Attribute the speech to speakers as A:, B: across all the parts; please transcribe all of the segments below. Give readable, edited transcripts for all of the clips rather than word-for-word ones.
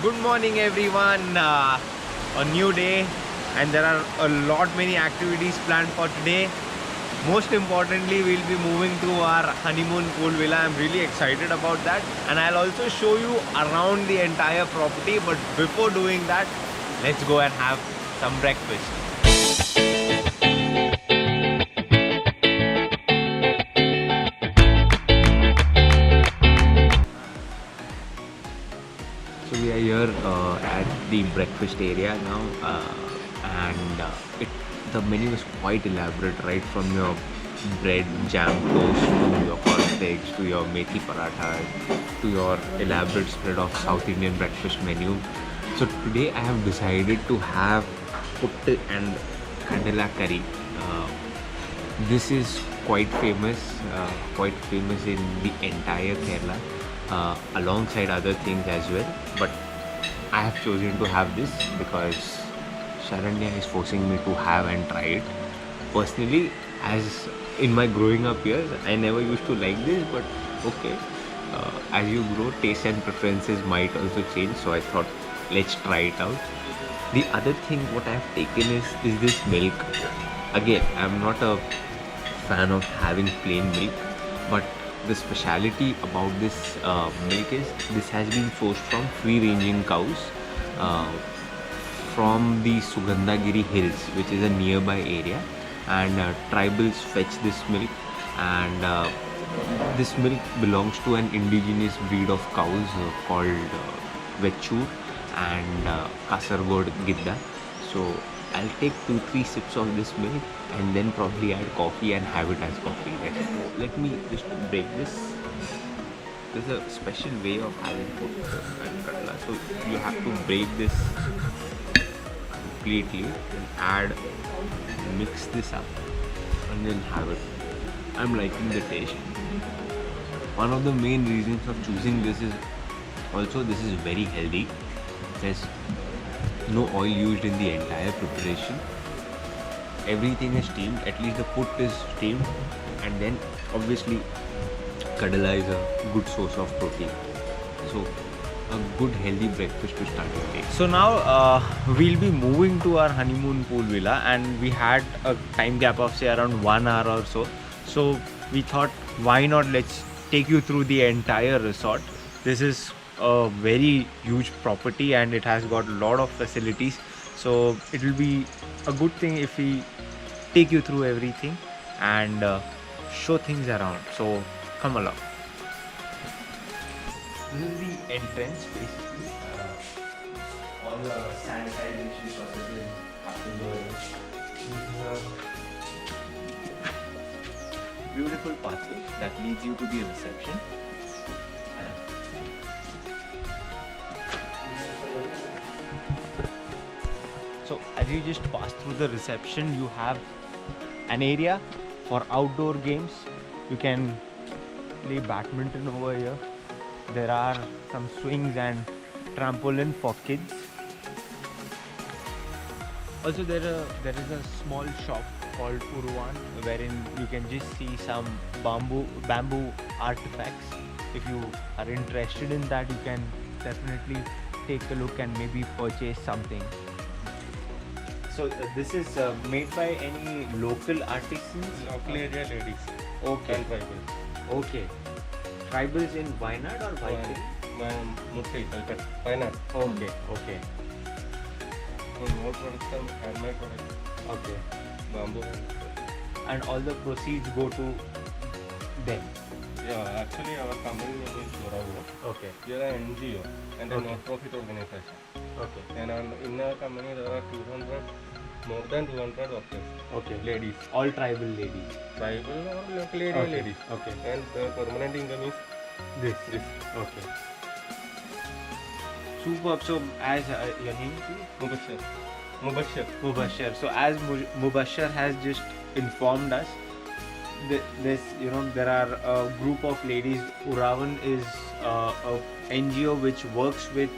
A: Good morning everyone. A new day and there are a lot many activities planned for today. Most importantly, we'll be moving to our honeymoon pool villa. I'm really excited about that and I'll also show you around the entire property. But before doing that, let's go and have some breakfast. So we are here at the breakfast area now, and the menu is quite elaborate, right from your bread, jam toast to your cornflakes to your methi parathas to your elaborate spread of South Indian breakfast menu. So today I have decided to have puttu and kadala curry. This is quite famous in the entire Kerala, alongside other things as well. But I have chosen to have this because Sharanya is forcing me to have and try it. Personally, as in my growing up years, I never used to like this, but okay. As you grow, taste and preferences might also change. So I thought, let's try it out. The other thing what I have taken is this milk. Again, I'm not a fan of having plain milk, but the speciality about this milk is this has been sourced from free-ranging cows uh, from the Sugandhagiri hills, which is a nearby area, and tribals fetch this milk, and this milk belongs to an indigenous breed of cows called Vechur and Kasargod Gidda. So I'll take 2-3 sips of this milk and then probably add coffee and have it as coffee. Let me just break this. There's a special way of having puttu and kadala. So you have to break this completely and mix this up and then have it. I'm liking the taste. One of the main reasons of choosing this is also this is very healthy. There's no oil used in the entire preparation. Everything is steamed, at least the put is steamed, and then obviously kadala is a good source of protein. So a good healthy breakfast to start your day. So now we'll be moving to our honeymoon pool villa, and we had a time gap of say around 1 hour or so. So we thought, why not let's take you through the entire resort. This is a very huge property and it has got a lot of facilities, so it will be a good thing if we take you through everything and show things around. So come along. This is the entrance basically. All the sanitization processes happen there. This is a beautiful pathway that leads you to the reception. So as you just pass through the reception, you have an area for outdoor games. You can play badminton over here. There are some swings and trampoline for kids. Also there is a small shop called Urvan wherein you can just see some bamboo artifacts. If you are interested in that, you can definitely take a look and maybe purchase something. So this is made by any local artisans?
B: Local area ladies.
A: Okay.
B: And tribals.
A: Okay. Tribals in Wayanad or Vizag?
B: Mostly Calcutta. Wayanad.
A: Okay. Okay.
B: And more products are handmade products.
A: Okay.
B: Bamboo.
A: And all the proceeds go to them?
B: Yeah, actually our company name is Gorago.
A: Okay.
B: We are an NGO and a
A: Okay.
B: non-profit organization.
A: Okay.
B: And in our company there are more than 200 workers.
A: Okay.
B: Ladies.
A: All tribal ladies?
B: Tribal or local area
A: Okay.
B: ladies.
A: Okay.
B: And the permanent income is
A: This?
B: this.
A: Okay. Superb. So as your name please?
B: Mubashir.
A: Mubashir. So as Mubashir has just informed us, there are a group of ladies. Uravan is a NGO which works with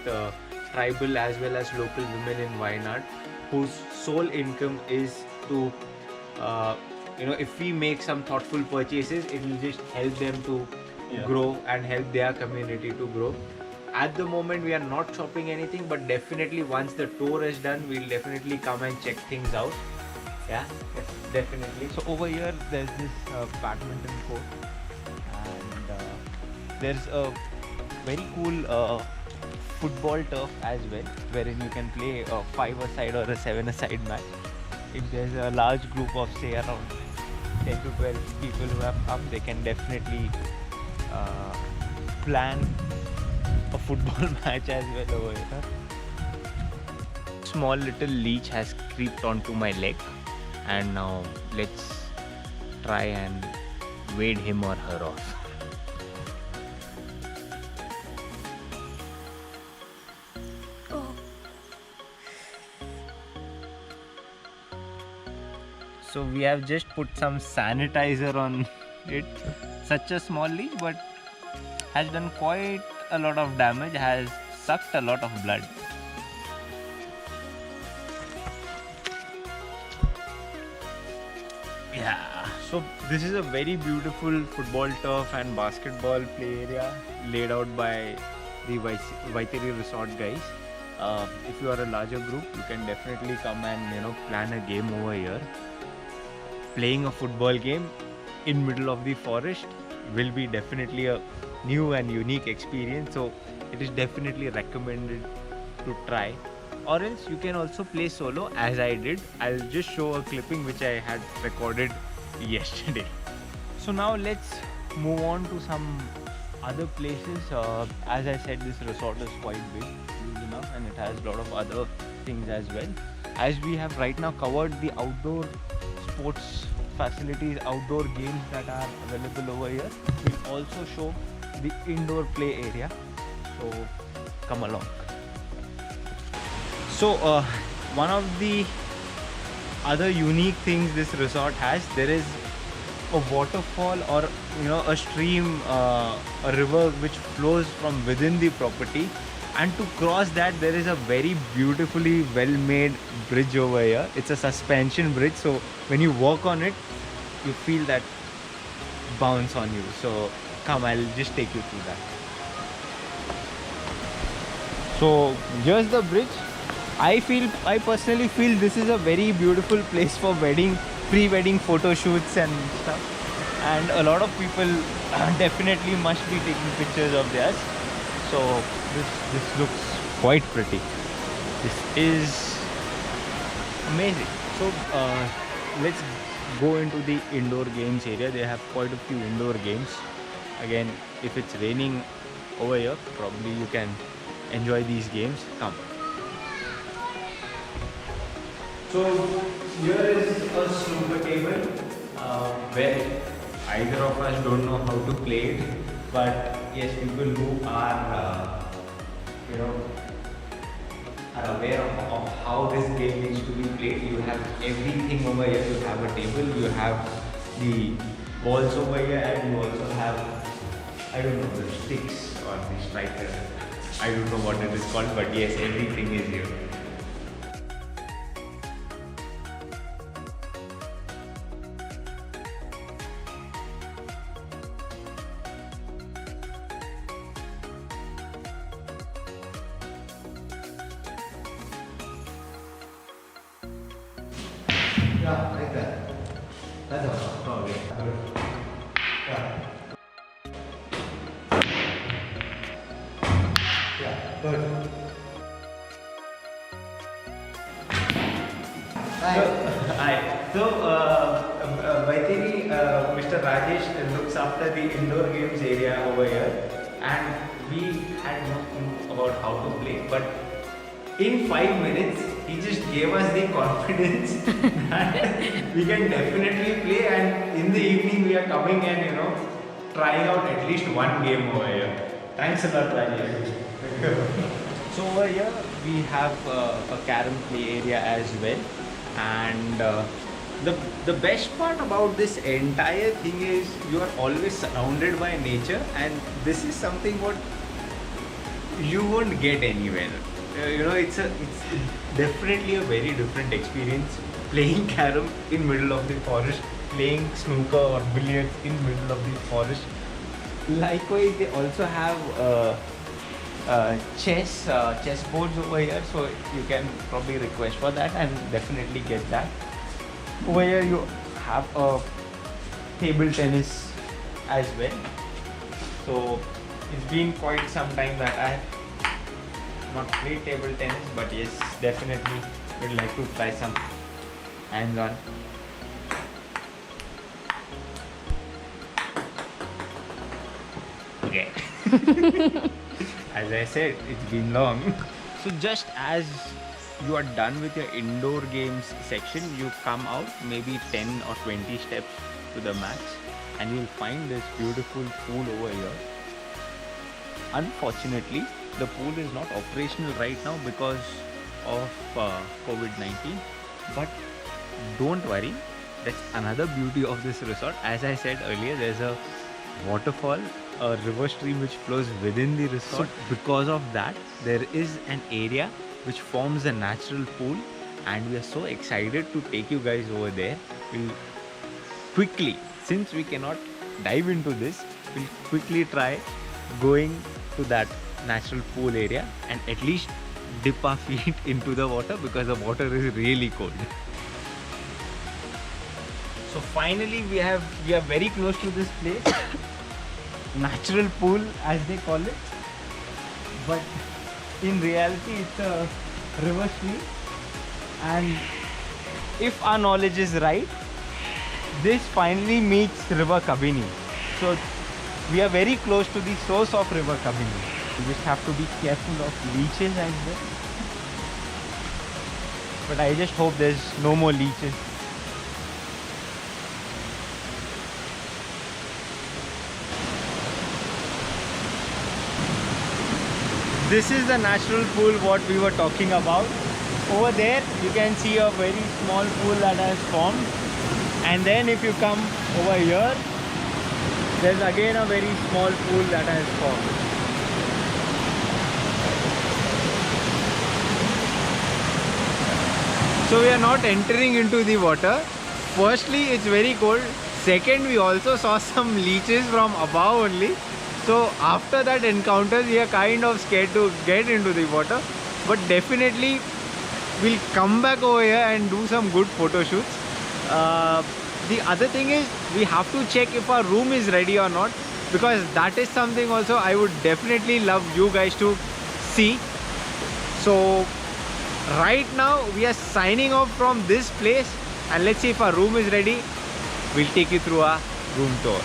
A: tribal as well as local women in Wayanad, whose sole income is to if we make some thoughtful purchases, it will just help them to grow and help their community to grow. at the moment we are not shopping anything, but definitely once the tour is done, we'll definitely come and check things out. Yeah, definitely.
C: So over here there's this badminton court, and there's a very cool football turf as well, wherein you can play a 5-a-side or a 7-a-side match. If there's a large group of say around 10 to 12 people who have come, they can definitely plan a football match as well over here. Small little leech has creeped onto my leg, and now let's try and wade him or her off. So we have just put some sanitizer on it. Such a small leech, but has done quite a lot of damage, has sucked a lot of blood. Yeah, so this is a very beautiful football turf and basketball play area laid out by the Vaiteri Resort guys. If you are a larger group, you can definitely come and plan a game over here. Playing a football game in middle of the forest will be definitely a new and unique experience, so it is definitely recommended to try. Or else you can also play solo, as I did. I'll just show a clipping which I had recorded yesterday. So now let's move on to some other places. As I said, this resort is quite big, huge enough, and it has a lot of other things as well. As we have right now covered the outdoor sports facilities, outdoor games that are available over here, we'll also show the indoor play area, so come along. So one of the other unique things this resort has, there is a waterfall or a stream, a river which flows from within the property, and to cross that there is a very beautifully well made bridge over here. It's a suspension bridge, so when you walk on it you feel that bounce on you. So come, I'll just take you through that. So here's the bridge. I personally feel this is a very beautiful place for pre-wedding photo shoots and stuff, and a lot of people definitely must be taking pictures of theirs. So this looks quite pretty. This is amazing. So let's go into the indoor games area. They have quite a few indoor games. Again, if it's raining over here, probably you can enjoy these games. Come. So here is a snooker table where either of us don't know how to play it, but yes, people who are are aware of how this game needs to be played. You have everything over here. You have a table, you have the balls over here, and you also have, I don't know, the sticks or the striker. I don't know what it is called, but yes, everything is here.
D: Yeah, like that. That's all. Okay. Good. Yeah. Yeah, good.
C: Hi. So, Vaiteri, Mr. Rajesh looks after the indoor games area over here, and we had no clue about how to play, but in 5 minutes he just gave us the confidence that we can definitely play, and in the evening we are coming and trying out at least one game over here. Thanks a lot, Rajesh. So over here we have a carom play area as well, and the best part about this entire thing is you are always surrounded by nature, and this is something what you won't get anywhere. It's definitely a very different experience playing carom in middle of the forest, playing snooker or billiards in middle of the forest. Likewise, they also have chess boards over here, so you can probably request for that and definitely get that. Over here you have a table tennis as well. So it's been quite some time that I have not played table tennis, but yes, definitely would like to try some hands on. Okay. As I said, it's been long. So just as you are done with your indoor games section, you come out maybe 10 or 20 steps to the max and you'll find this beautiful pool over here. Unfortunately, the pool is not operational right now because of COVID-19, but don't worry, that's another beauty of this resort. As I said earlier, there's a waterfall, a river stream which flows within the resort. So because of that, there is an area which forms a natural pool, and we are so excited to take you guys over there. We'll quickly, since we cannot dive into this, we'll quickly try going to that natural pool area and at least dip our feet into the water because the water is really cold. So finally we are very close to this place. Natural pool as they call it, but in reality it's a river stream, and if our knowledge is right, this finally meets river Kabini. So we are very close to the source of river Kabini. You just have to be careful of leeches as well, but I just hope there's no more leeches. This is the natural pool what we were talking about. Over there you can see a very small pool that has formed, and then if you come over here, there's again a very small pool that has formed. So we are not entering into the water. Firstly, it's very cold. Second, we also saw some leeches from above only. So after that encounter, we are kind of scared to get into the water, but definitely we'll come back over here and do some good photo shoots. The other thing is we have to check if our room is ready or not, because that is something also I would definitely love you guys to see. So right now we are signing off from this place, and let's see if our room is ready. We'll take you through our room tour.